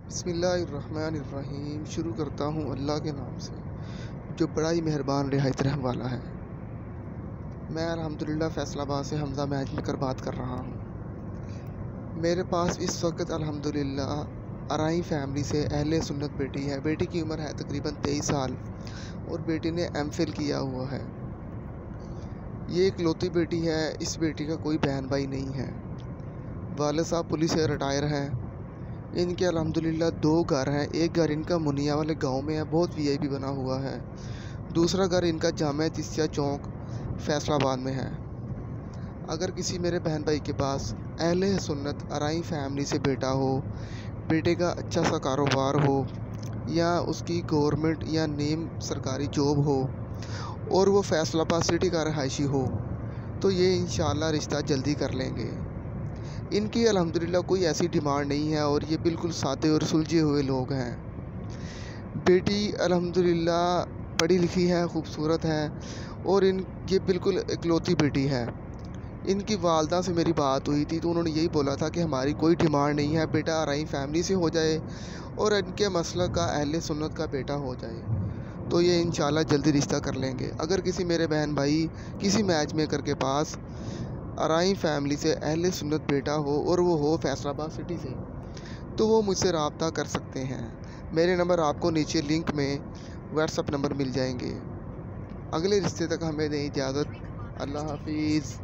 बिस्मिल्लाहिर्रहमानिर्रहीम। शुरू करता हूँ अल्लाह के नाम से जो बड़ा ही मेहरबान रिहायत रहम वाला है। मैं अल्हम्दुलिल्लाह फ़ैसलाबाद से हमज़ा महज कर बात कर रहा हूँ। मेरे पास इस वक्त अल्हम्दुलिल्लाह अराई फैमिली से अहले सुन्नत बेटी है। बेटी की उम्र है तकरीबन 23 साल और बेटी ने एमफिल किया हुआ है। ये इकलौती बेटी है। इस बेटी का कोई बहन भाई नहीं है। वालिद साहब पुलिस से रिटायर हैं। इनके अल्हम्दुलिल्लाह 2 घर हैं। एक घर इनका मुनिया वाले गांव में है, बहुत वीआईपी बना हुआ है। दूसरा घर इनका जामिया चिश्तिया चौक फैसलाबाद में है। अगर किसी मेरे बहन भाई के पास अहले सुन्नत अराई फैमिली से बेटा हो, बेटे का अच्छा सा कारोबार हो या उसकी गवर्नमेंट या नीम सरकारी जॉब हो और वो फैसलाबाद सिटी का रहायशी हो, तो ये इंशाअल्लाह रिश्ता जल्दी कर लेंगे। इनकी अल्हम्दुलिल्लाह कोई ऐसी डिमांड नहीं है और ये बिल्कुल सादे और सुलझे हुए लोग हैं। बेटी अल्हम्दुलिल्लाह पढ़ी लिखी है, खूबसूरत है और ये बिल्कुल इकलौती बेटी है। इनकी वालदा से मेरी बात हुई थी तो उन्होंने यही बोला था कि हमारी कोई डिमांड नहीं है, बेटा अराई फैमिली से हो जाए और इनके मसलक का अहले सुन्नत का बेटा हो जाए तो ये इंशाल्लाह जल्दी रिश्ता कर लेंगे। अगर किसी मेरे बहन भाई किसी मैच मेकर के पास अराई फैमिली से अहले सुन्नत बेटा हो और वो हो फैसलाबाद सिटी से, तो वो मुझसे रब्ता कर सकते हैं। मेरे नंबर आपको नीचे लिंक में व्हाट्सअप नंबर मिल जाएंगे। अगले रिश्ते तक हमें दें इजाज़त। अल्लाह हाफिज़।